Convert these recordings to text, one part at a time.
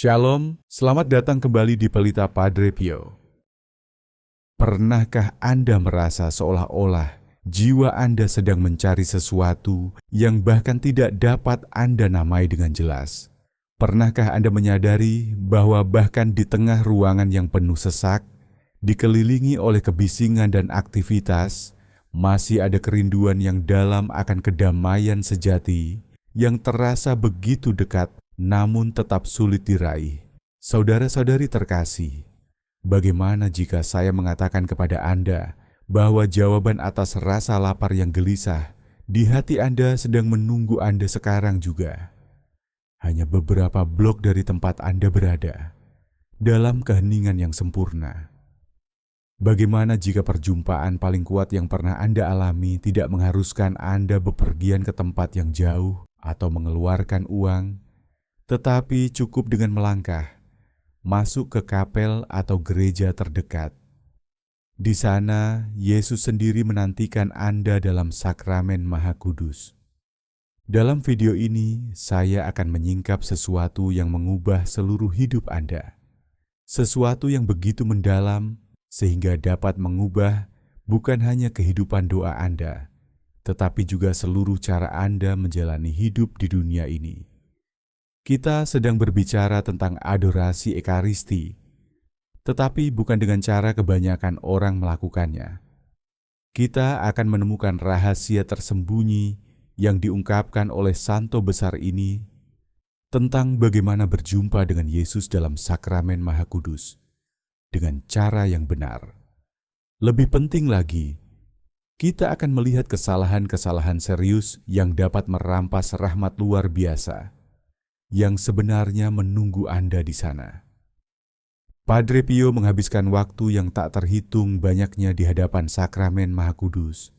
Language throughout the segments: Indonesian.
Shalom, selamat datang kembali di Pelita Padre Pio. Pernahkah Anda merasa seolah-olah jiwa Anda sedang mencari sesuatu yang bahkan tidak dapat Anda namai dengan jelas? Pernahkah Anda menyadari bahwa bahkan di tengah ruangan yang penuh sesak, dikelilingi oleh kebisingan dan aktivitas, masih ada kerinduan yang dalam akan kedamaian sejati yang terasa begitu dekat namun tetap sulit diraih? Saudara-saudari terkasih, bagaimana jika saya mengatakan kepada Anda bahwa jawaban atas rasa lapar yang gelisah di hati Anda sedang menunggu Anda sekarang juga? Hanya beberapa blok dari tempat Anda berada, dalam keheningan yang sempurna. Bagaimana jika perjumpaan paling kuat yang pernah Anda alami tidak mengharuskan Anda bepergian ke tempat yang jauh atau mengeluarkan uang, tetapi cukup dengan melangkah, masuk ke kapel atau gereja terdekat. Di sana, Yesus sendiri menantikan Anda dalam sakramen Maha Kudus. Dalam video ini, saya akan menyingkap sesuatu yang mengubah seluruh hidup Anda. Sesuatu yang begitu mendalam, sehingga dapat mengubah bukan hanya kehidupan doa Anda, tetapi juga seluruh cara Anda menjalani hidup di dunia ini. Kita sedang berbicara tentang adorasi Ekaristi, tetapi bukan dengan cara kebanyakan orang melakukannya. Kita akan menemukan rahasia tersembunyi yang diungkapkan oleh Santo Besar ini tentang bagaimana berjumpa dengan Yesus dalam sakramen Maha Kudus dengan cara yang benar. Lebih penting lagi, kita akan melihat kesalahan-kesalahan serius yang dapat merampas rahmat luar biasa yang sebenarnya menunggu Anda di sana. Padre Pio menghabiskan waktu yang tak terhitung banyaknya di hadapan sakramen Maha Kudus.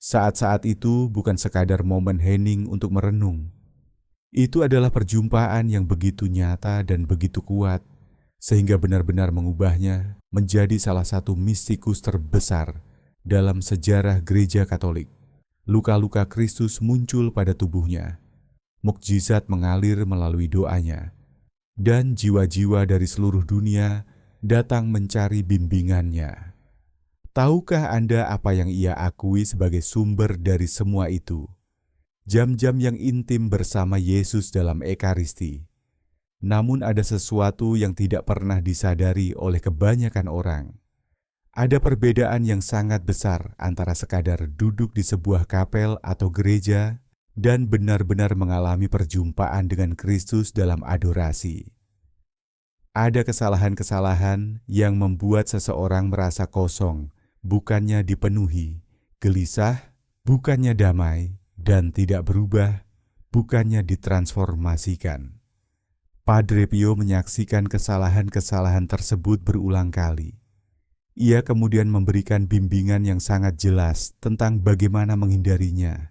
Saat-saat itu bukan sekadar momen hening untuk merenung. Itu adalah perjumpaan yang begitu nyata dan begitu kuat, sehingga benar-benar mengubahnya menjadi salah satu mistikus terbesar dalam sejarah Gereja Katolik. Luka-luka Kristus muncul pada tubuhnya. Mukjizat mengalir melalui doanya, dan jiwa-jiwa dari seluruh dunia datang mencari bimbingannya. Tahukah Anda apa yang ia akui sebagai sumber dari semua itu? Jam-jam yang intim bersama Yesus dalam Ekaristi. Namun ada sesuatu yang tidak pernah disadari oleh kebanyakan orang. Ada perbedaan yang sangat besar antara sekadar duduk di sebuah kapel atau gereja dan benar-benar mengalami perjumpaan dengan Kristus dalam adorasi. Ada kesalahan-kesalahan yang membuat seseorang merasa kosong, bukannya dipenuhi, gelisah, bukannya damai, dan tidak berubah, bukannya ditransformasikan. Padre Pio menyaksikan kesalahan-kesalahan tersebut berulang kali. Ia kemudian memberikan bimbingan yang sangat jelas tentang bagaimana menghindarinya.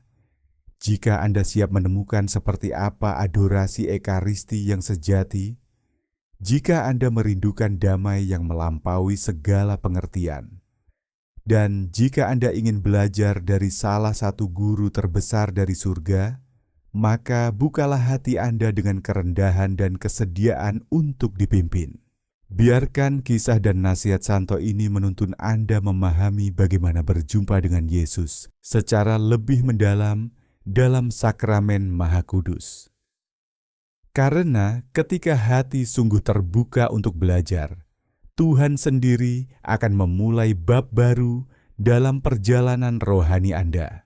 Jika Anda siap menemukan seperti apa adorasi Ekaristi yang sejati, jika Anda merindukan damai yang melampaui segala pengertian, dan jika Anda ingin belajar dari salah satu guru terbesar dari surga, maka bukalah hati Anda dengan kerendahan dan kesediaan untuk dipimpin. Biarkan kisah dan nasihat Santo ini menuntun Anda memahami bagaimana berjumpa dengan Yesus secara lebih mendalam dalam sakramen Maha Kudus. Karena ketika hati sungguh terbuka untuk belajar, Tuhan sendiri akan memulai bab baru dalam perjalanan rohani Anda.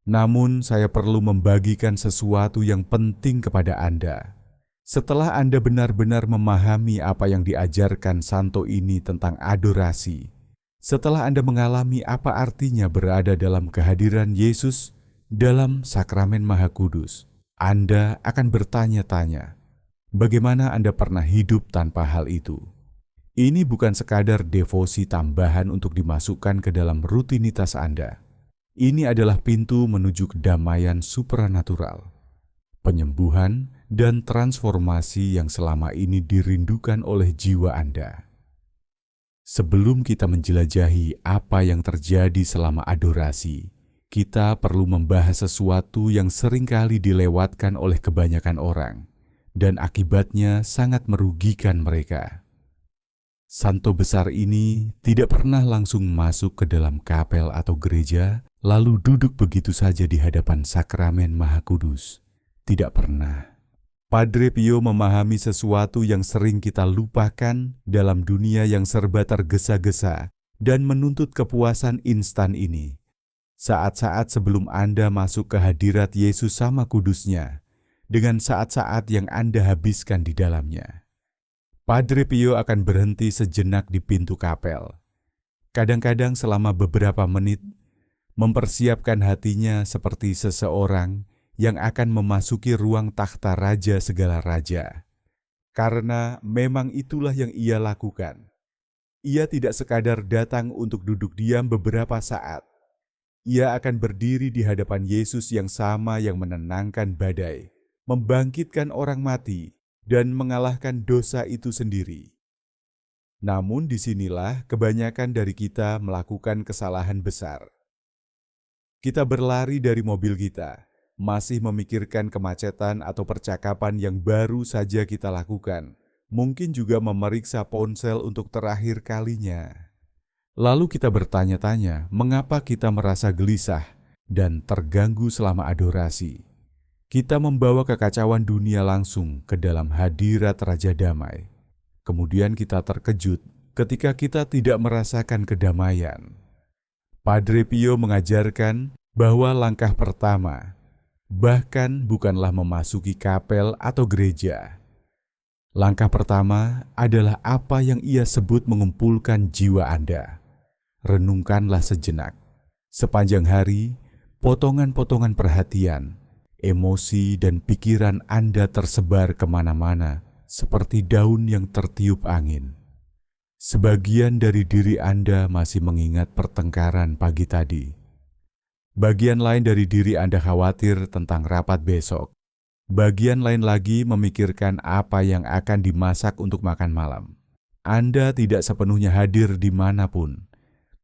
Namun saya perlu membagikan sesuatu yang penting kepada Anda. Setelah Anda benar-benar memahami apa yang diajarkan Santo ini tentang adorasi, setelah Anda mengalami apa artinya berada dalam kehadiran Yesus dalam sakramen Maha Kudus, Anda akan bertanya-tanya, bagaimana Anda pernah hidup tanpa hal itu? Ini bukan sekadar devosi tambahan untuk dimasukkan ke dalam rutinitas Anda. Ini adalah pintu menuju kedamaian supranatural, penyembuhan, dan transformasi yang selama ini dirindukan oleh jiwa Anda. Sebelum kita menjelajahi apa yang terjadi selama adorasi, kita perlu membahas sesuatu yang seringkali dilewatkan oleh kebanyakan orang, dan akibatnya sangat merugikan mereka. Santo besar ini tidak pernah langsung masuk ke dalam kapel atau gereja, lalu duduk begitu saja di hadapan sakramen Maha Kudus. Tidak pernah. Padre Pio memahami sesuatu yang sering kita lupakan dalam dunia yang serba tergesa-gesa dan menuntut kepuasan instan ini. Saat-saat sebelum Anda masuk ke hadirat Yesus sama kudusnya, dengan saat-saat yang Anda habiskan di dalamnya. Padre Pio akan berhenti sejenak di pintu kapel. Kadang-kadang selama beberapa menit, mempersiapkan hatinya seperti seseorang yang akan memasuki ruang takhta raja segala raja. Karena memang itulah yang ia lakukan. Ia tidak sekadar datang untuk duduk diam beberapa saat. Ia akan berdiri di hadapan Yesus yang sama yang menenangkan badai, membangkitkan orang mati, dan mengalahkan dosa itu sendiri. Namun disinilah kebanyakan dari kita melakukan kesalahan besar. Kita berlari dari mobil kita, masih memikirkan kemacetan atau percakapan yang baru saja kita lakukan, mungkin juga memeriksa ponsel untuk terakhir kalinya. Lalu kita bertanya-tanya mengapa kita merasa gelisah dan terganggu selama adorasi. Kita membawa kekacauan dunia langsung ke dalam hadirat Raja Damai. Kemudian kita terkejut ketika kita tidak merasakan kedamaian. Padre Pio mengajarkan bahwa langkah pertama bahkan bukanlah memasuki kapel atau gereja. Langkah pertama adalah apa yang ia sebut mengumpulkan jiwa Anda. Renungkanlah sejenak. Sepanjang hari, potongan-potongan perhatian, emosi, dan pikiran Anda tersebar kemana-mana seperti daun yang tertiup angin. Sebagian dari diri Anda masih mengingat pertengkaran pagi tadi. Bagian lain dari diri Anda khawatir tentang rapat besok. Bagian lain lagi memikirkan apa yang akan dimasak untuk makan malam. Anda tidak sepenuhnya hadir dimanapun,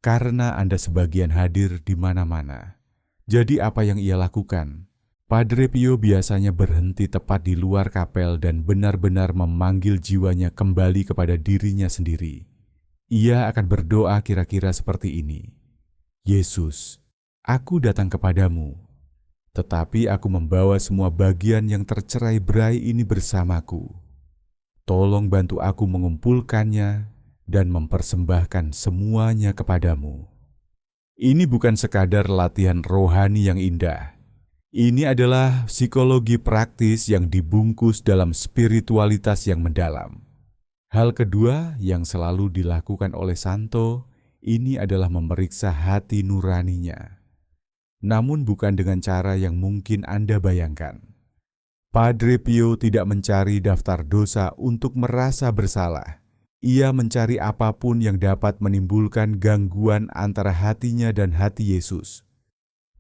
karena Anda sebagian hadir di mana-mana. Jadi apa yang ia lakukan? Padre Pio biasanya berhenti tepat di luar kapel dan benar-benar memanggil jiwanya kembali kepada dirinya sendiri. Ia akan berdoa kira-kira seperti ini. Yesus, aku datang kepadamu, tetapi aku membawa semua bagian yang tercerai-berai ini bersamaku. Tolong bantu aku mengumpulkannya dan mempersembahkan semuanya kepadamu. Ini bukan sekadar latihan rohani yang indah. Ini adalah psikologi praktis yang dibungkus dalam spiritualitas yang mendalam. Hal kedua yang selalu dilakukan oleh Santo, ini adalah memeriksa hati nuraninya. Namun bukan dengan cara yang mungkin Anda bayangkan. Padre Pio tidak mencari daftar dosa untuk merasa bersalah. Ia mencari apapun yang dapat menimbulkan gangguan antara hatinya dan hati Yesus.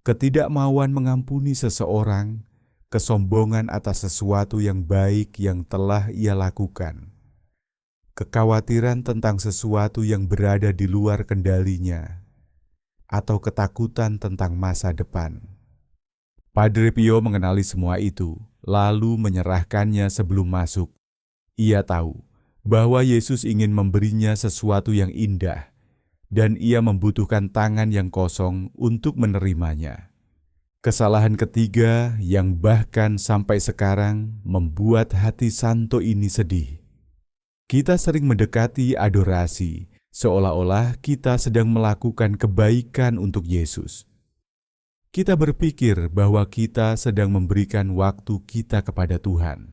Ketidakmauan mengampuni seseorang, kesombongan atas sesuatu yang baik yang telah ia lakukan, kekhawatiran tentang sesuatu yang berada di luar kendalinya, atau ketakutan tentang masa depan. Padre Pio mengenali semua itu, lalu menyerahkannya sebelum masuk. Ia tahu bahwa Yesus ingin memberinya sesuatu yang indah, dan ia membutuhkan tangan yang kosong untuk menerimanya. Kesalahan ketiga yang bahkan sampai sekarang membuat hati Santo ini sedih. Kita sering mendekati adorasi, seolah-olah kita sedang melakukan kebaikan untuk Yesus. Kita berpikir bahwa kita sedang memberikan waktu kita kepada Tuhan.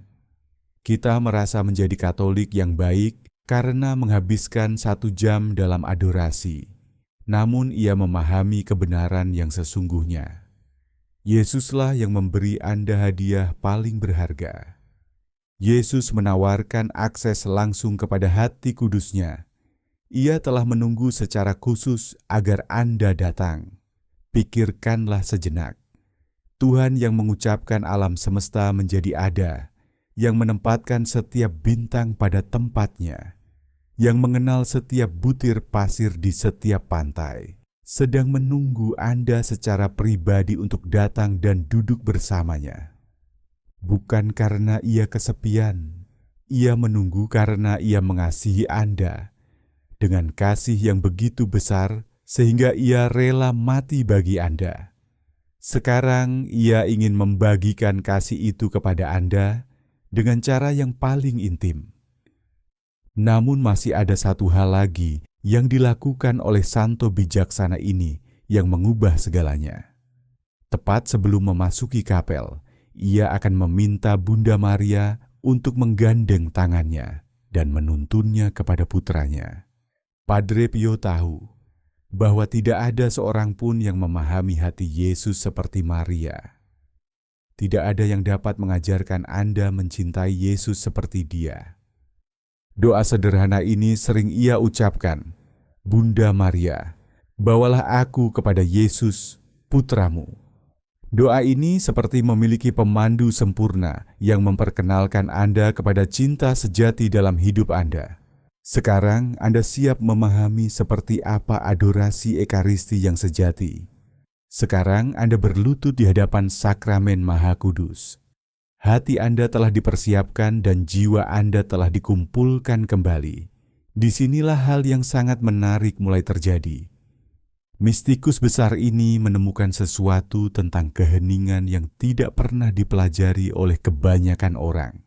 Kita merasa menjadi Katolik yang baik karena menghabiskan 1 jam dalam adorasi. Namun ia memahami kebenaran yang sesungguhnya. Yesuslah yang memberi Anda hadiah paling berharga. Yesus menawarkan akses langsung kepada hati kudusnya. Ia telah menunggu secara khusus agar Anda datang. Pikirkanlah sejenak. Tuhan yang mengucapkan alam semesta menjadi ada, yang menempatkan setiap bintang pada tempatnya, yang mengenal setiap butir pasir di setiap pantai, sedang menunggu Anda secara pribadi untuk datang dan duduk bersamanya. bukan karena ia kesepian. Ia menunggu karena ia mengasihi Anda dengan kasih yang begitu besar sehingga ia rela mati bagi Anda. Sekarang ia ingin membagikan kasih itu kepada Anda dengan cara yang paling intim. Namun masih ada satu hal lagi yang dilakukan oleh santo bijaksana ini yang mengubah segalanya. Tepat sebelum memasuki kapel, ia akan meminta Bunda Maria untuk menggandeng tangannya dan menuntunnya kepada putranya. Padre Pio tahu bahwa tidak ada seorang pun yang memahami hati Yesus seperti Maria. Tidak ada yang dapat mengajarkan Anda mencintai Yesus seperti Dia. Doa sederhana ini sering ia ucapkan, "Bunda Maria, bawalah aku kepada Yesus, putramu." Doa ini seperti memiliki pemandu sempurna yang memperkenalkan Anda kepada cinta sejati dalam hidup Anda. Sekarang Anda siap memahami seperti apa adorasi Ekaristi yang sejati. Sekarang Anda berlutut di hadapan Sakramen Maha Kudus. Hati Anda telah dipersiapkan dan jiwa Anda telah dikumpulkan kembali. Disinilah hal yang sangat menarik mulai terjadi. Mistikus besar ini menemukan sesuatu tentang keheningan yang tidak pernah dipelajari oleh kebanyakan orang.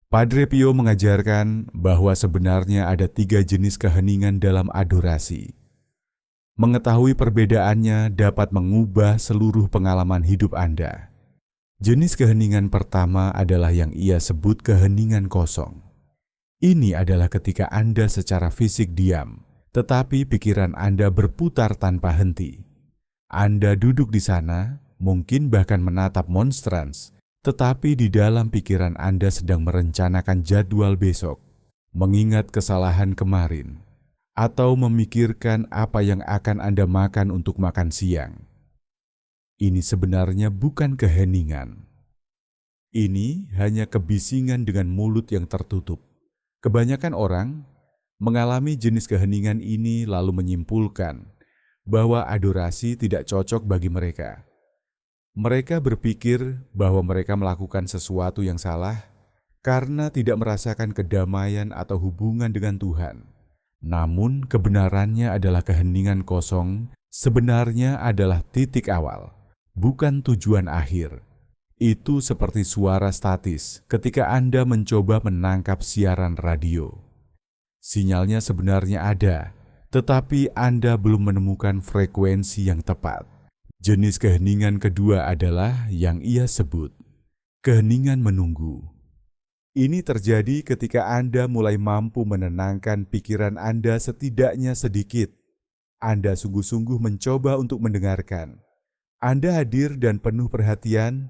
Padre Pio mengajarkan bahwa sebenarnya ada 3 jenis keheningan dalam adorasi. Mengetahui perbedaannya dapat mengubah seluruh pengalaman hidup Anda. Jenis keheningan pertama adalah yang ia sebut keheningan kosong. Ini adalah ketika Anda secara fisik diam, tetapi pikiran Anda berputar tanpa henti. Anda duduk di sana, mungkin bahkan menatap monstrans, tetapi di dalam pikiran Anda sedang merencanakan jadwal besok, mengingat kesalahan kemarin, atau memikirkan apa yang akan Anda makan untuk makan siang. Ini sebenarnya bukan keheningan. Ini hanya kebisingan dengan mulut yang tertutup. Kebanyakan orang mengalami jenis keheningan ini lalu menyimpulkan bahwa adorasi tidak cocok bagi mereka. Mereka berpikir bahwa mereka melakukan sesuatu yang salah karena tidak merasakan kedamaian atau hubungan dengan Tuhan. Namun kebenarannya adalah keheningan kosong sebenarnya adalah titik awal, bukan tujuan akhir. Itu seperti suara statis ketika Anda mencoba menangkap siaran radio. Sinyalnya sebenarnya ada, tetapi Anda belum menemukan frekuensi yang tepat. Jenis keheningan kedua adalah yang ia sebut keheningan menunggu. Ini terjadi ketika Anda mulai mampu menenangkan pikiran Anda setidaknya sedikit. Anda sungguh-sungguh mencoba untuk mendengarkan. Anda hadir dan penuh perhatian,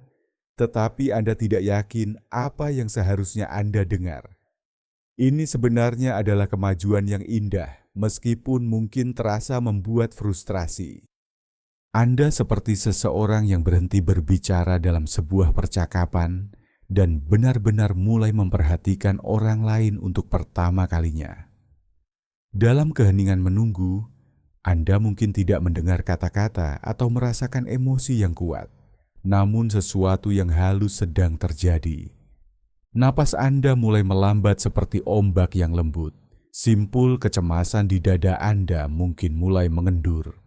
tetapi Anda tidak yakin apa yang seharusnya Anda dengar. Ini sebenarnya adalah kemajuan yang indah, meskipun mungkin terasa membuat frustrasi. Anda seperti seseorang yang berhenti berbicara dalam sebuah percakapan dan benar-benar mulai memperhatikan orang lain untuk pertama kalinya. Dalam keheningan menunggu, Anda mungkin tidak mendengar kata-kata atau merasakan emosi yang kuat, namun sesuatu yang halus sedang terjadi. Napas Anda mulai melambat seperti ombak yang lembut. Simpul kecemasan di dada Anda mungkin mulai mengendur.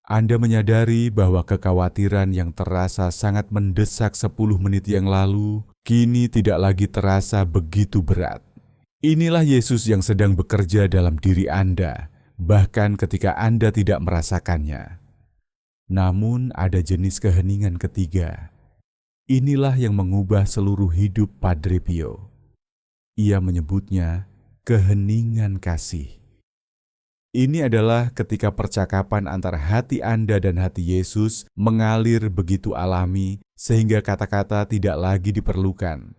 Anda menyadari bahwa kekhawatiran yang terasa sangat mendesak 10 menit yang lalu, kini tidak lagi terasa begitu berat. Inilah Yesus yang sedang bekerja dalam diri Anda, bahkan ketika Anda tidak merasakannya. Namun ada jenis keheningan ketiga. Inilah yang mengubah seluruh hidup Padre Pio. Ia menyebutnya keheningan kasih. Ini adalah ketika percakapan antara hati Anda dan hati Yesus mengalir begitu alami sehingga kata-kata tidak lagi diperlukan.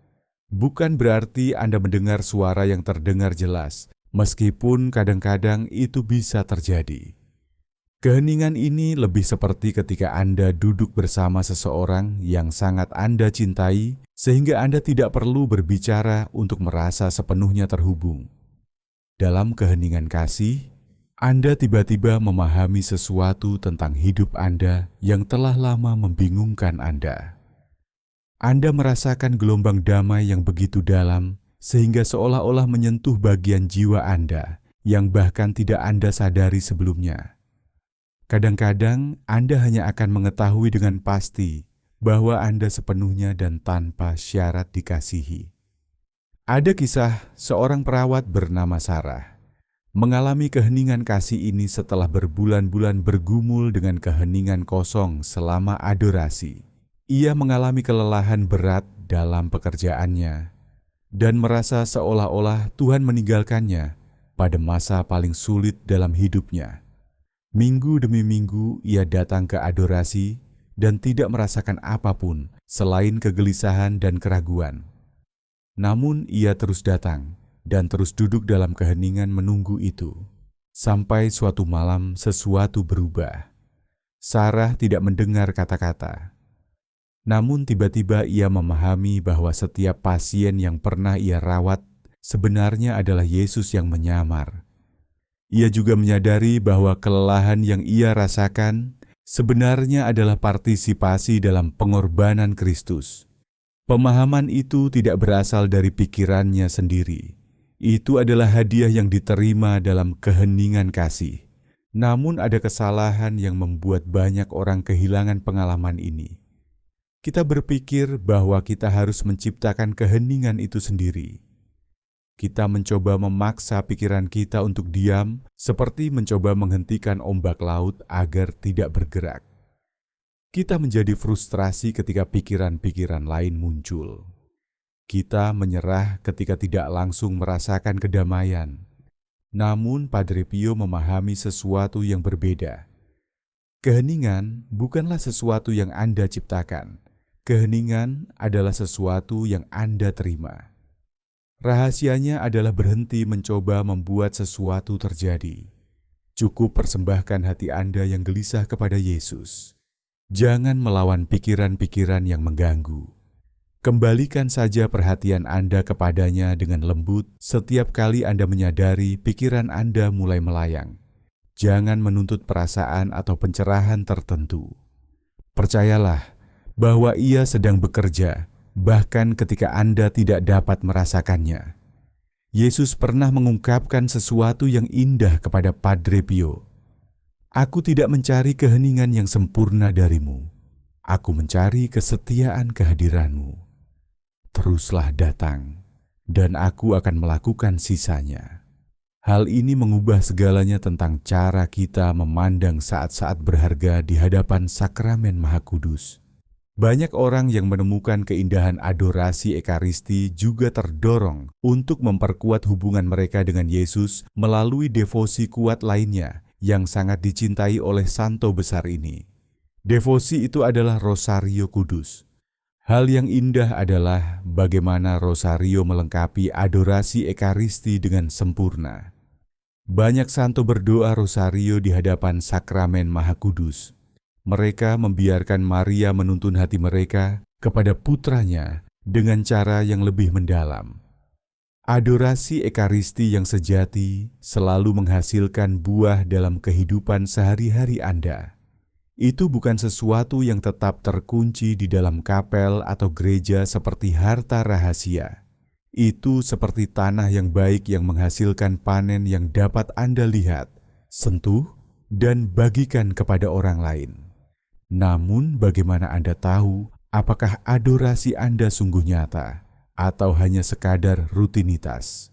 Bukan berarti Anda mendengar suara yang terdengar jelas, meskipun kadang-kadang itu bisa terjadi. Keheningan ini lebih seperti ketika Anda duduk bersama seseorang yang sangat Anda cintai, sehingga Anda tidak perlu berbicara untuk merasa sepenuhnya terhubung. Dalam keheningan kasih, Anda tiba-tiba memahami sesuatu tentang hidup Anda yang telah lama membingungkan Anda. Anda merasakan gelombang damai yang begitu dalam, sehingga seolah-olah menyentuh bagian jiwa Anda yang bahkan tidak Anda sadari sebelumnya. Kadang-kadang Anda hanya akan mengetahui dengan pasti bahwa Anda sepenuhnya dan tanpa syarat dikasihi. Ada kisah seorang perawat bernama Sarah mengalami keheningan kasih ini setelah berbulan-bulan bergumul dengan keheningan kosong selama adorasi. Ia mengalami kelelahan berat dalam pekerjaannya dan merasa seolah-olah Tuhan meninggalkannya pada masa paling sulit dalam hidupnya. Minggu demi minggu ia datang ke adorasi dan tidak merasakan apapun selain kegelisahan dan keraguan. Namun ia terus datang dan terus duduk dalam keheningan menunggu itu. Sampai suatu malam sesuatu berubah. Sarah tidak mendengar kata-kata. Namun tiba-tiba ia memahami bahwa setiap pasien yang pernah ia rawat sebenarnya adalah Yesus yang menyamar. Ia juga menyadari bahwa kelelahan yang ia rasakan sebenarnya adalah partisipasi dalam pengorbanan Kristus. Pemahaman itu tidak berasal dari pikirannya sendiri. Itu adalah hadiah yang diterima dalam keheningan kasih. Namun ada kesalahan yang membuat banyak orang kehilangan pengalaman ini. Kita berpikir bahwa kita harus menciptakan keheningan itu sendiri. Kita mencoba memaksa pikiran kita untuk diam, seperti mencoba menghentikan ombak laut agar tidak bergerak. Kita menjadi frustrasi ketika pikiran-pikiran lain muncul. Kita menyerah ketika tidak langsung merasakan kedamaian. Namun Padre Pio memahami sesuatu yang berbeda. Keheningan bukanlah sesuatu yang Anda ciptakan. Keheningan adalah sesuatu yang Anda terima. Rahasianya adalah berhenti mencoba membuat sesuatu terjadi. Cukup persembahkan hati Anda yang gelisah kepada Yesus. Jangan melawan pikiran-pikiran yang mengganggu. Kembalikan saja perhatian Anda kepadanya dengan lembut setiap kali Anda menyadari pikiran Anda mulai melayang. Jangan menuntut perasaan atau pencerahan tertentu. Percayalah bahwa Ia sedang bekerja, bahkan ketika Anda tidak dapat merasakannya. Yesus pernah mengungkapkan sesuatu yang indah kepada Padre Pio. Aku tidak mencari keheningan yang sempurna darimu. Aku mencari kesetiaan kehadiranmu. Teruslah datang, dan aku akan melakukan sisanya. Hal ini mengubah segalanya tentang cara kita memandang saat-saat berharga di hadapan sakramen Maha Kudus. Banyak orang yang menemukan keindahan adorasi Ekaristi juga terdorong untuk memperkuat hubungan mereka dengan Yesus melalui devosi kuat lainnya yang sangat dicintai oleh santo besar ini. Devosi itu adalah Rosario Kudus. Hal yang indah adalah bagaimana Rosario melengkapi adorasi Ekaristi dengan sempurna. Banyak santo berdoa Rosario di hadapan sakramen Maha Kudus. Mereka membiarkan Maria menuntun hati mereka kepada putranya dengan cara yang lebih mendalam. Adorasi Ekaristi yang sejati selalu menghasilkan buah dalam kehidupan sehari-hari Anda. Itu bukan sesuatu yang tetap terkunci di dalam kapel atau gereja seperti harta rahasia. Itu seperti tanah yang baik yang menghasilkan panen yang dapat Anda lihat, sentuh, dan bagikan kepada orang lain. Namun bagaimana Anda tahu apakah adorasi Anda sungguh nyata atau hanya sekadar rutinitas?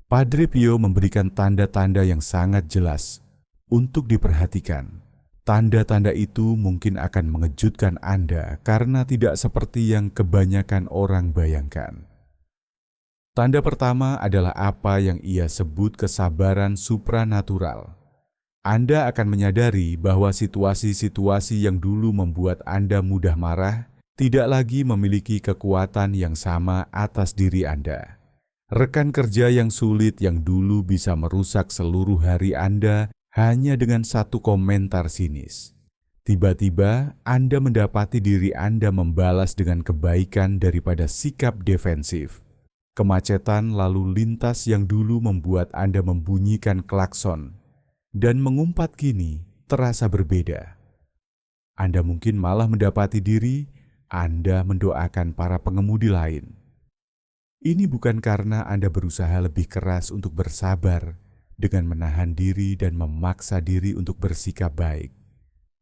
Padre Pio memberikan tanda-tanda yang sangat jelas untuk diperhatikan. Tanda-tanda itu mungkin akan mengejutkan Anda karena tidak seperti yang kebanyakan orang bayangkan. Tanda pertama adalah apa yang ia sebut kesabaran supranatural. Anda akan menyadari bahwa situasi-situasi yang dulu membuat Anda mudah marah tidak lagi memiliki kekuatan yang sama atas diri Anda. Rekan kerja yang sulit yang dulu bisa merusak seluruh hari Anda hanya dengan satu komentar sinis. Tiba-tiba Anda mendapati diri Anda membalas dengan kebaikan daripada sikap defensif. Kemacetan lalu lintas yang dulu membuat Anda membunyikan klakson dan mengumpat kini terasa berbeda. Anda mungkin malah mendapati diri Anda mendoakan para pengemudi lain. Ini bukan karena Anda berusaha lebih keras untuk bersabar dengan menahan diri dan memaksa diri untuk bersikap baik.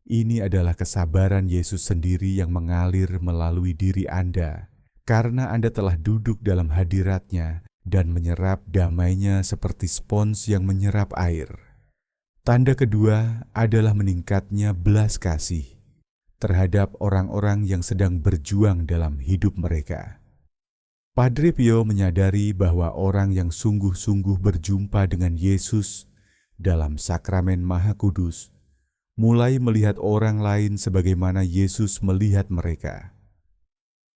Ini adalah kesabaran Yesus sendiri yang mengalir melalui diri Anda karena Anda telah duduk dalam hadirat-Nya dan menyerap damai-Nya seperti spons yang menyerap air. Tanda kedua adalah meningkatnya belas kasih terhadap orang-orang yang sedang berjuang dalam hidup mereka. Padre Pio menyadari bahwa orang yang sungguh-sungguh berjumpa dengan Yesus dalam sakramen Maha Kudus mulai melihat orang lain sebagaimana Yesus melihat mereka.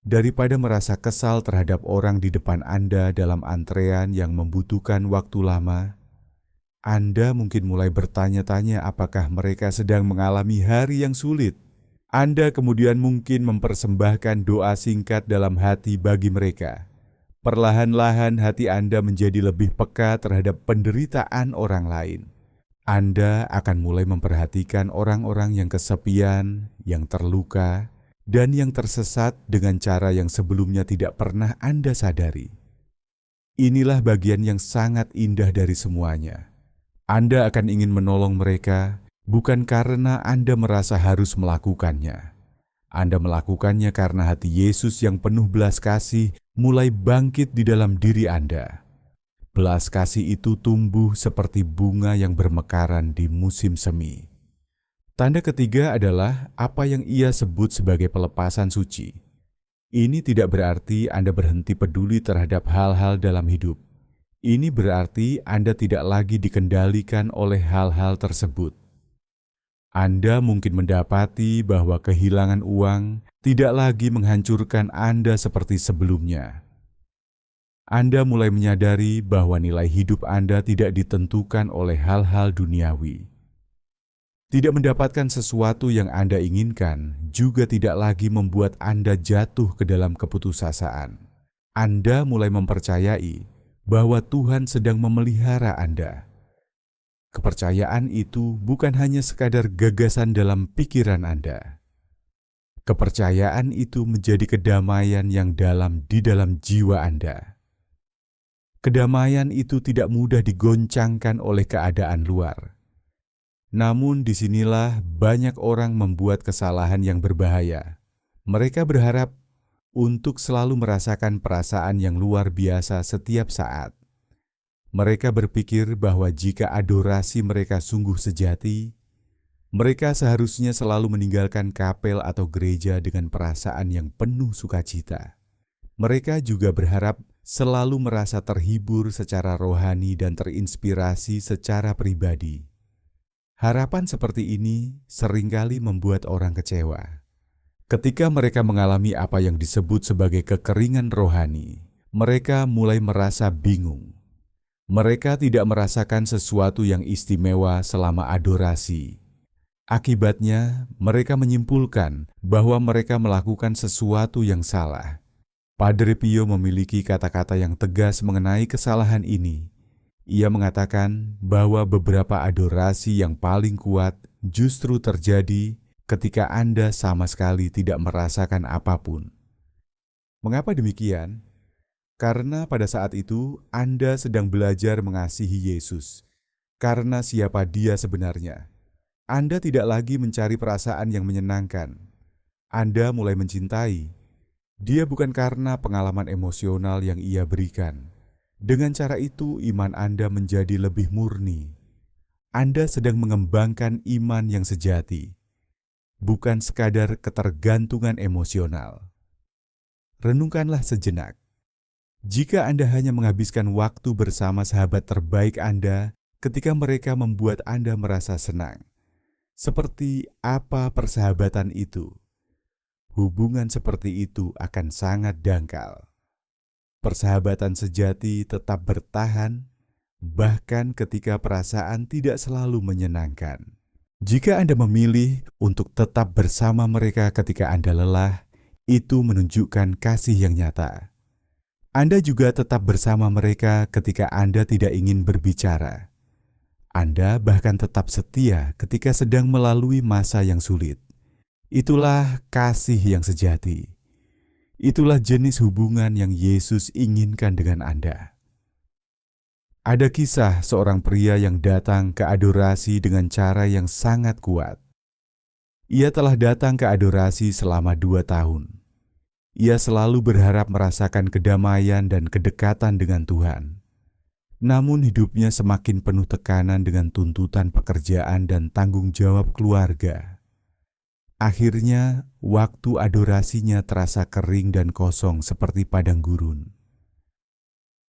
Daripada merasa kesal terhadap orang di depan Anda dalam antrean yang membutuhkan waktu lama, Anda mungkin mulai bertanya-tanya apakah mereka sedang mengalami hari yang sulit. Anda kemudian mungkin mempersembahkan doa singkat dalam hati bagi mereka. Perlahan-lahan hati Anda menjadi lebih peka terhadap penderitaan orang lain. Anda akan mulai memperhatikan orang-orang yang kesepian, yang terluka, dan yang tersesat dengan cara yang sebelumnya tidak pernah Anda sadari. Inilah bagian yang sangat indah dari semuanya. Anda akan ingin menolong mereka, bukan karena Anda merasa harus melakukannya. Anda melakukannya karena hati Yesus yang penuh belas kasih mulai bangkit di dalam diri Anda. Belas kasih itu tumbuh seperti bunga yang bermekaran di musim semi. Tanda ketiga adalah apa yang ia sebut sebagai pelepasan suci. Ini tidak berarti Anda berhenti peduli terhadap hal-hal dalam hidup. Ini berarti Anda tidak lagi dikendalikan oleh hal-hal tersebut. Anda mungkin mendapati bahwa kehilangan uang tidak lagi menghancurkan Anda seperti sebelumnya. Anda mulai menyadari bahwa nilai hidup Anda tidak ditentukan oleh hal-hal duniawi. Tidak mendapatkan sesuatu yang Anda inginkan juga tidak lagi membuat Anda jatuh ke dalam keputusasaan. Anda mulai mempercayai bahwa Tuhan sedang memelihara Anda. Kepercayaan itu bukan hanya sekadar gagasan dalam pikiran Anda. Kepercayaan itu menjadi kedamaian yang dalam di dalam jiwa Anda. Kedamaian itu tidak mudah digoncangkan oleh keadaan luar. Namun disinilah banyak orang membuat kesalahan yang berbahaya. Mereka berharap untuk selalu merasakan perasaan yang luar biasa setiap saat. Mereka berpikir bahwa jika adorasi mereka sungguh sejati, mereka seharusnya selalu meninggalkan kapel atau gereja dengan perasaan yang penuh sukacita. Mereka juga berharap selalu merasa terhibur secara rohani dan terinspirasi secara pribadi. Harapan seperti ini seringkali membuat orang kecewa. Ketika mereka mengalami apa yang disebut sebagai kekeringan rohani, mereka mulai merasa bingung. Mereka tidak merasakan sesuatu yang istimewa selama adorasi. Akibatnya, mereka menyimpulkan bahwa mereka melakukan sesuatu yang salah. Padre Pio memiliki kata-kata yang tegas mengenai kesalahan ini. Ia mengatakan bahwa beberapa adorasi yang paling kuat justru terjadi ketika Anda sama sekali tidak merasakan apapun. Mengapa demikian? Karena pada saat itu Anda sedang belajar mengasihi Yesus. Karena siapa Dia sebenarnya. Anda tidak lagi mencari perasaan yang menyenangkan. Anda mulai mencintai. Dia bukan karena pengalaman emosional yang Ia berikan. Dengan cara itu iman Anda menjadi lebih murni. Anda sedang mengembangkan iman yang sejati, bukan sekadar ketergantungan emosional. Renungkanlah sejenak. Jika Anda hanya menghabiskan waktu bersama sahabat terbaik Anda ketika mereka membuat Anda merasa senang, seperti apa persahabatan itu? Hubungan seperti itu akan sangat dangkal. Persahabatan sejati tetap bertahan, bahkan ketika perasaan tidak selalu menyenangkan. Jika Anda memilih untuk tetap bersama mereka ketika Anda lelah, itu menunjukkan kasih yang nyata. Anda juga tetap bersama mereka ketika Anda tidak ingin berbicara. Anda bahkan tetap setia ketika sedang melalui masa yang sulit. Itulah kasih yang sejati. Itulah jenis hubungan yang Yesus inginkan dengan Anda. Ada kisah seorang pria yang datang ke adorasi dengan cara yang sangat kuat. Ia telah datang ke adorasi selama 2 tahun. Ia selalu berharap merasakan kedamaian dan kedekatan dengan Tuhan. Namun hidupnya semakin penuh tekanan dengan tuntutan pekerjaan dan tanggung jawab keluarga. Akhirnya, waktu adorasinya terasa kering dan kosong seperti padang gurun.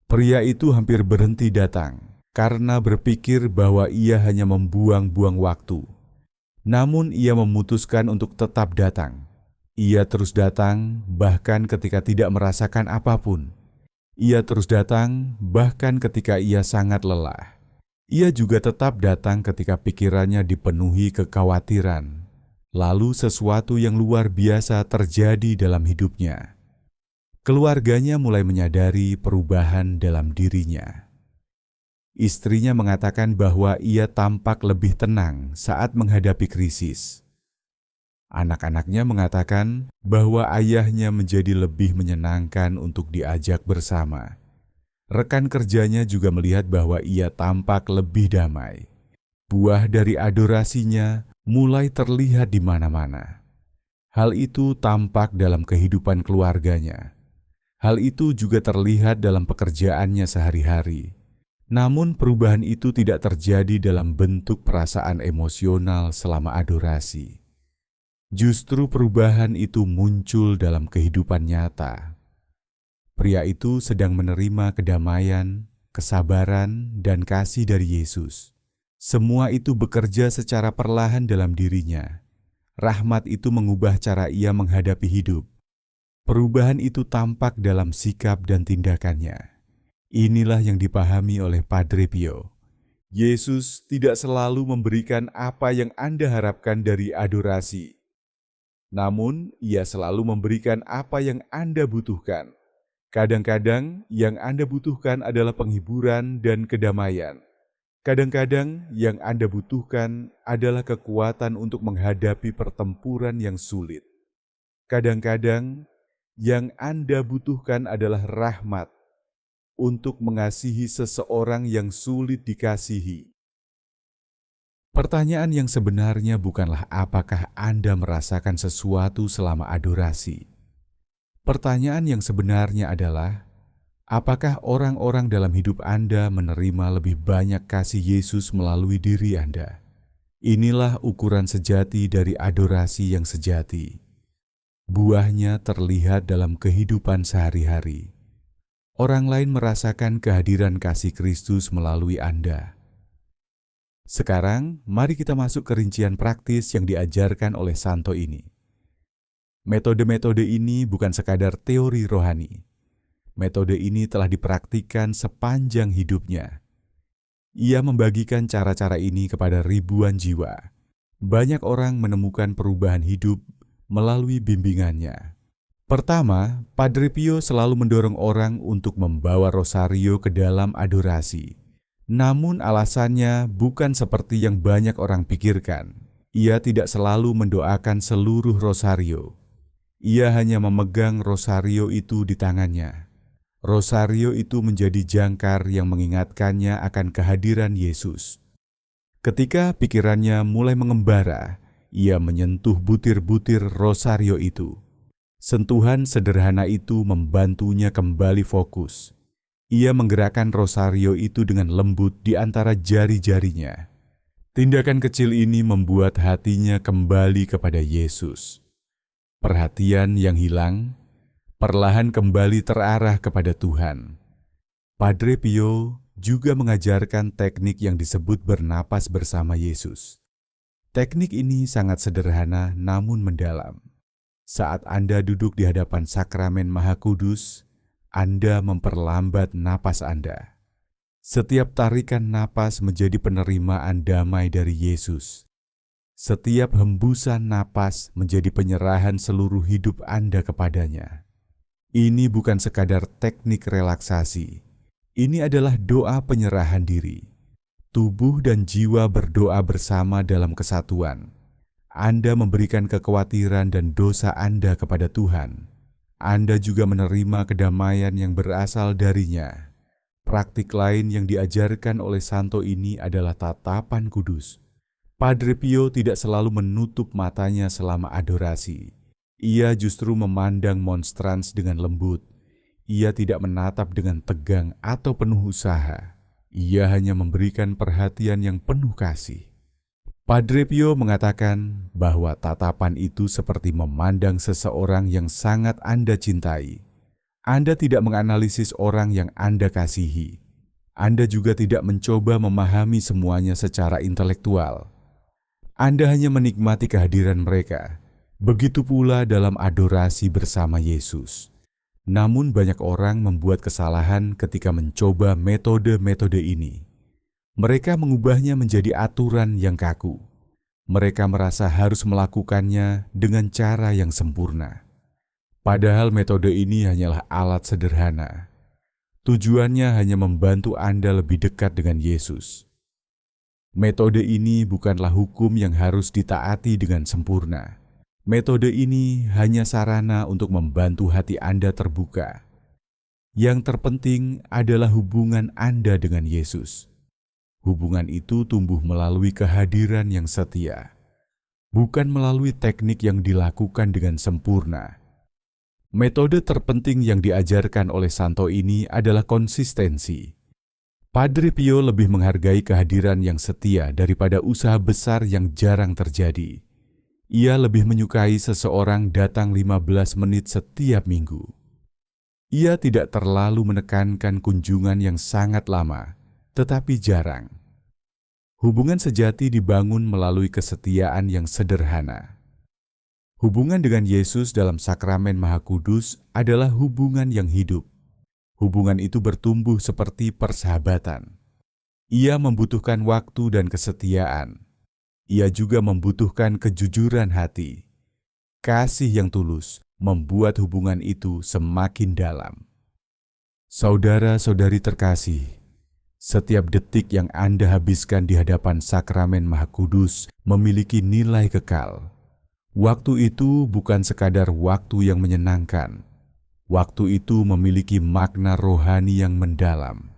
Pria itu hampir berhenti datang karena berpikir bahwa ia hanya membuang-buang waktu. Namun ia memutuskan untuk tetap datang. Ia terus datang bahkan ketika tidak merasakan apapun. Ia terus datang bahkan ketika ia sangat lelah. Ia juga tetap datang ketika pikirannya dipenuhi kekhawatiran. Lalu sesuatu yang luar biasa terjadi dalam hidupnya. Keluarganya mulai menyadari perubahan dalam dirinya. Istrinya mengatakan bahwa ia tampak lebih tenang saat menghadapi krisis. Anak-anaknya mengatakan bahwa ayahnya menjadi lebih menyenangkan untuk diajak bersama. Rekan kerjanya juga melihat bahwa ia tampak lebih damai. Buah dari adorasinya mulai terlihat di mana-mana. Hal itu tampak dalam kehidupan keluarganya. Hal itu juga terlihat dalam pekerjaannya sehari-hari. Namun perubahan itu tidak terjadi dalam bentuk perasaan emosional selama adorasi. Justru perubahan itu muncul dalam kehidupan nyata. Pria itu sedang menerima kedamaian, kesabaran, dan kasih dari Yesus. Semua itu bekerja secara perlahan dalam dirinya. Rahmat itu mengubah cara ia menghadapi hidup. Perubahan itu tampak dalam sikap dan tindakannya. Inilah yang dipahami oleh Padre Pio. Yesus tidak selalu memberikan apa yang Anda harapkan dari adorasi. Namun, ia selalu memberikan apa yang Anda butuhkan. Kadang-kadang, yang Anda butuhkan adalah penghiburan dan kedamaian. Kadang-kadang, yang Anda butuhkan adalah kekuatan untuk menghadapi pertempuran yang sulit. Kadang-kadang, yang Anda butuhkan adalah rahmat untuk mengasihi seseorang yang sulit dikasihi. Pertanyaan yang sebenarnya bukanlah apakah Anda merasakan sesuatu selama adorasi. Pertanyaan yang sebenarnya adalah, apakah orang-orang dalam hidup Anda menerima lebih banyak kasih Yesus melalui diri Anda? Inilah ukuran sejati dari adorasi yang sejati. Buahnya terlihat dalam kehidupan sehari-hari. Orang lain merasakan kehadiran kasih Kristus melalui Anda. Sekarang, mari kita masuk ke rincian praktis yang diajarkan oleh Santo ini. Metode-metode ini bukan sekadar teori rohani. Metode ini telah dipraktikkan sepanjang hidupnya. Ia membagikan cara-cara ini kepada ribuan jiwa. Banyak orang menemukan perubahan hidup melalui bimbingannya. Pertama, Padre Pio selalu mendorong orang untuk membawa rosario ke dalam adorasi. Namun alasannya bukan seperti yang banyak orang pikirkan. Ia tidak selalu mendoakan seluruh rosario. Ia hanya memegang rosario itu di tangannya. Rosario itu menjadi jangkar yang mengingatkannya akan kehadiran Yesus. Ketika pikirannya mulai mengembara, ia menyentuh butir-butir rosario itu. Sentuhan sederhana itu membantunya kembali fokus. Ia menggerakkan rosario itu dengan lembut di antara jari-jarinya. Tindakan kecil ini membuat hatinya kembali kepada Yesus. Perhatian yang hilang perlahan kembali terarah kepada Tuhan. Padre Pio juga mengajarkan teknik yang disebut bernapas bersama Yesus. Teknik ini sangat sederhana namun mendalam. Saat Anda duduk di hadapan sakramen Maha Kudus, Anda memperlambat napas Anda. Setiap tarikan napas menjadi penerimaan damai dari Yesus. Setiap hembusan napas menjadi penyerahan seluruh hidup Anda kepadanya. Ini bukan sekadar teknik relaksasi. Ini adalah doa penyerahan diri. Tubuh dan jiwa berdoa bersama dalam kesatuan. Anda memberikan kekhawatiran dan dosa Anda kepada Tuhan. Anda juga menerima kedamaian yang berasal darinya. Praktik lain yang diajarkan oleh santo ini adalah tatapan kudus. Padre Pio tidak selalu menutup matanya selama adorasi. Ia justru memandang monstrans dengan lembut. Ia tidak menatap dengan tegang atau penuh usaha. Ia hanya memberikan perhatian yang penuh kasih. Padre Pio mengatakan bahwa tatapan itu seperti memandang seseorang yang sangat Anda cintai. Anda tidak menganalisis orang yang Anda kasihi. Anda juga tidak mencoba memahami semuanya secara intelektual. Anda hanya menikmati kehadiran mereka. Begitu pula dalam adorasi bersama Yesus. Namun banyak orang membuat kesalahan ketika mencoba metode-metode ini. Mereka mengubahnya menjadi aturan yang kaku. Mereka merasa harus melakukannya dengan cara yang sempurna. Padahal metode ini hanyalah alat sederhana. Tujuannya hanya membantu Anda lebih dekat dengan Yesus. Metode ini bukanlah hukum yang harus ditaati dengan sempurna. Metode ini hanya sarana untuk membantu hati Anda terbuka. Yang terpenting adalah hubungan Anda dengan Yesus. Hubungan itu tumbuh melalui kehadiran yang setia, bukan melalui teknik yang dilakukan dengan sempurna. Metode terpenting yang diajarkan oleh santo ini adalah konsistensi. Padre Pio lebih menghargai kehadiran yang setia daripada usaha besar yang jarang terjadi. Ia lebih menyukai seseorang datang 15 menit setiap minggu. Ia tidak terlalu menekankan kunjungan yang sangat lama, tetapi jarang. Hubungan sejati dibangun melalui kesetiaan yang sederhana. Hubungan dengan Yesus dalam sakramen Maha Kudus adalah hubungan yang hidup. Hubungan itu bertumbuh seperti persahabatan. Ia membutuhkan waktu dan kesetiaan. Ia juga membutuhkan kejujuran hati. Kasih yang tulus membuat hubungan itu semakin dalam. Saudara-saudari terkasih, setiap detik yang Anda habiskan di hadapan sakramen Maha Kudus memiliki nilai kekal. Waktu itu bukan sekadar waktu yang menyenangkan. Waktu itu memiliki makna rohani yang mendalam.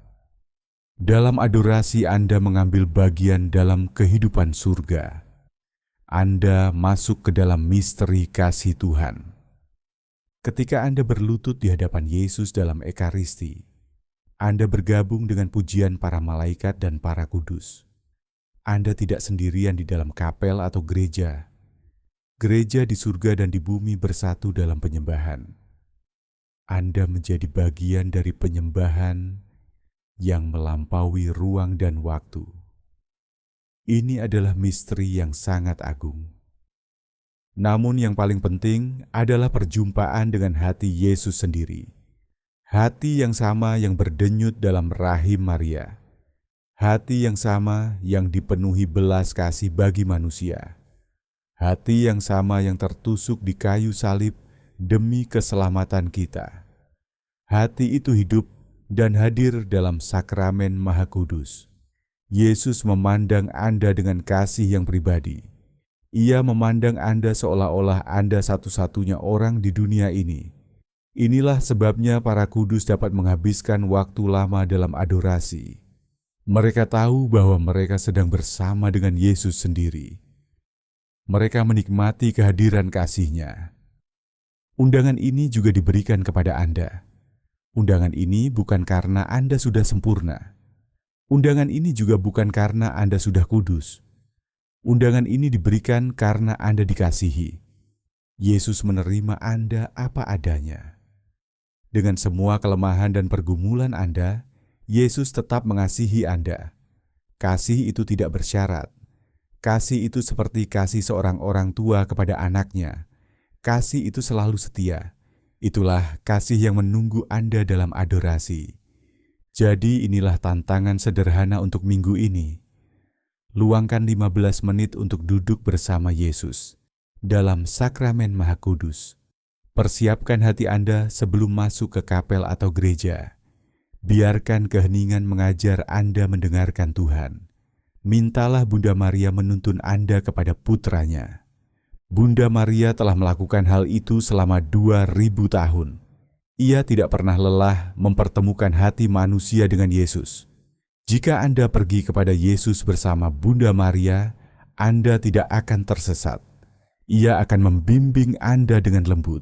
Dalam adorasi Anda mengambil bagian dalam kehidupan surga. Anda masuk ke dalam misteri kasih Tuhan. Ketika Anda berlutut di hadapan Yesus dalam Ekaristi, Anda bergabung dengan pujian para malaikat dan para kudus. Anda tidak sendirian di dalam kapel atau gereja. Gereja di surga dan di bumi bersatu dalam penyembahan. Anda menjadi bagian dari penyembahan yang melampaui ruang dan waktu. Ini adalah misteri yang sangat agung. Namun yang paling penting adalah perjumpaan dengan hati Yesus sendiri. Hati yang sama yang berdenyut dalam rahim Maria. Hati yang sama yang dipenuhi belas kasih bagi manusia. Hati yang sama yang tertusuk di kayu salib demi keselamatan kita. Hati itu hidup dan hadir dalam sakramen Maha Kudus. Yesus memandang Anda dengan kasih yang pribadi. Ia memandang Anda seolah-olah Anda satu-satunya orang di dunia ini. Inilah sebabnya para kudus dapat menghabiskan waktu lama dalam adorasi. Mereka tahu bahwa mereka sedang bersama dengan Yesus sendiri. Mereka menikmati kehadiran kasih-Nya. Undangan ini juga diberikan kepada Anda. Undangan ini bukan karena Anda sudah sempurna. Undangan ini juga bukan karena Anda sudah kudus. Undangan ini diberikan karena Anda dikasihi. Yesus menerima Anda apa adanya. Dengan semua kelemahan dan pergumulan Anda, Yesus tetap mengasihi Anda. Kasih itu tidak bersyarat. Kasih itu seperti kasih seorang orang tua kepada anaknya. Kasih itu selalu setia. Itulah kasih yang menunggu Anda dalam adorasi. Jadi inilah tantangan sederhana untuk minggu ini. Luangkan 15 menit untuk duduk bersama Yesus dalam sakramen Maha Kudus. Persiapkan hati Anda sebelum masuk ke kapel atau gereja. Biarkan keheningan mengajar Anda mendengarkan Tuhan. Mintalah Bunda Maria menuntun Anda kepada putranya. Bunda Maria telah melakukan hal itu selama 2000 tahun. Ia tidak pernah lelah mempertemukan hati manusia dengan Yesus. Jika Anda pergi kepada Yesus bersama Bunda Maria, Anda tidak akan tersesat. Ia akan membimbing Anda dengan lembut.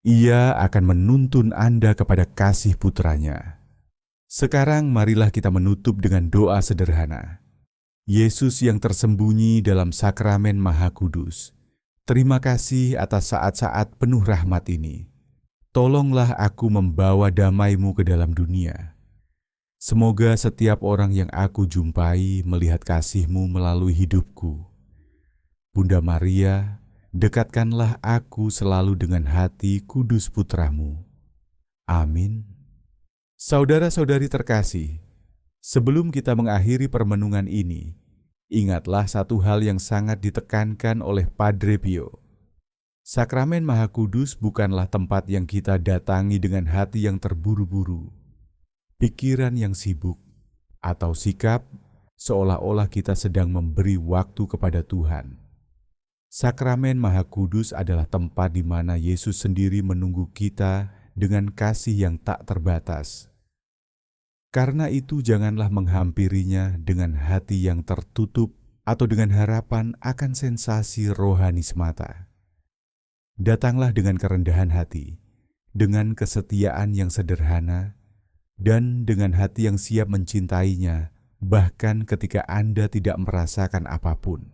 Ia akan menuntun Anda kepada kasih putranya. Sekarang marilah kita menutup dengan doa sederhana. Yesus yang tersembunyi dalam sakramen Maha Kudus, terima kasih atas saat-saat penuh rahmat ini. Tolonglah aku membawa damai-Mu ke dalam dunia. Semoga setiap orang yang aku jumpai melihat kasih-Mu melalui hidupku. Bunda Maria, dekatkanlah aku selalu dengan hati kudus putra-Mu. Amin. Saudara-saudari terkasih, sebelum kita mengakhiri permenungan ini, ingatlah satu hal yang sangat ditekankan oleh Padre Pio. Sakramen Maha Kudus bukanlah tempat yang kita datangi dengan hati yang terburu-buru, pikiran yang sibuk, atau sikap seolah-olah kita sedang memberi waktu kepada Tuhan. Sakramen Maha Kudus adalah tempat di mana Yesus sendiri menunggu kita dengan kasih yang tak terbatas. Karena itu janganlah menghampirinya dengan hati yang tertutup atau dengan harapan akan sensasi rohani semata. Datanglah dengan kerendahan hati, dengan kesetiaan yang sederhana, dan dengan hati yang siap mencintainya, bahkan ketika Anda tidak merasakan apapun.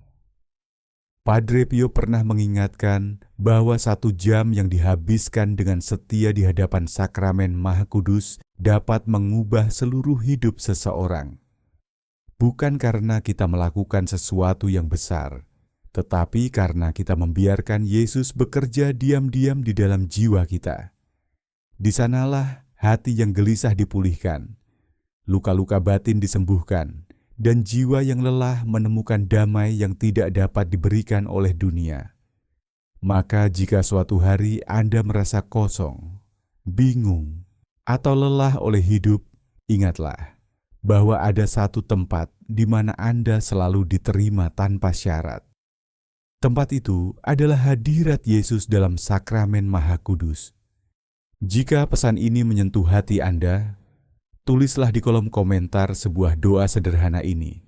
Padre Pio pernah mengingatkan bahwa 1 jam yang dihabiskan dengan setia di hadapan sakramen Maha Kudus dapat mengubah seluruh hidup seseorang. Bukan karena kita melakukan sesuatu yang besar, tetapi karena kita membiarkan Yesus bekerja diam-diam di dalam jiwa kita. Di sanalah hati yang gelisah dipulihkan, luka-luka batin disembuhkan, dan jiwa yang lelah menemukan damai yang tidak dapat diberikan oleh dunia. Maka jika suatu hari Anda merasa kosong, bingung, atau lelah oleh hidup, ingatlah bahwa ada satu tempat di mana Anda selalu diterima tanpa syarat. Tempat itu adalah hadirat Yesus dalam sakramen Maha Kudus. Jika pesan ini menyentuh hati Anda, tulislah di kolom komentar sebuah doa sederhana ini.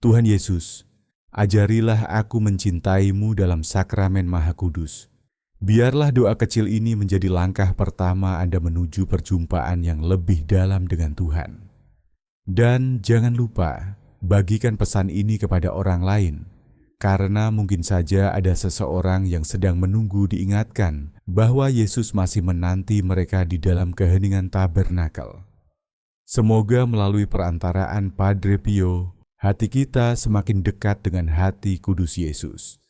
Tuhan Yesus, ajarilah aku mencintai-Mu dalam sakramen Maha Kudus. Biarlah doa kecil ini menjadi langkah pertama Anda menuju perjumpaan yang lebih dalam dengan Tuhan. Dan jangan lupa, bagikan pesan ini kepada orang lain, karena mungkin saja ada seseorang yang sedang menunggu diingatkan bahwa Yesus masih menanti mereka di dalam keheningan tabernakel. Semoga melalui perantaraan Padre Pio, hati kita semakin dekat dengan hati kudus Yesus.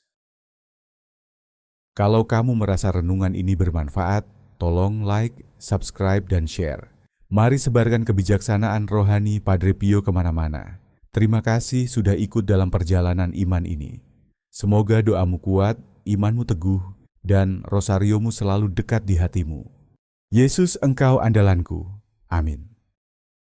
Kalau kamu merasa renungan ini bermanfaat, tolong like, subscribe, dan share. Mari sebarkan kebijaksanaan rohani Padre Pio kemana-mana. Terima kasih sudah ikut dalam perjalanan iman ini. Semoga doamu kuat, imanmu teguh, dan rosariomu selalu dekat di hatimu. Yesus, Engkau andalanku. Amin.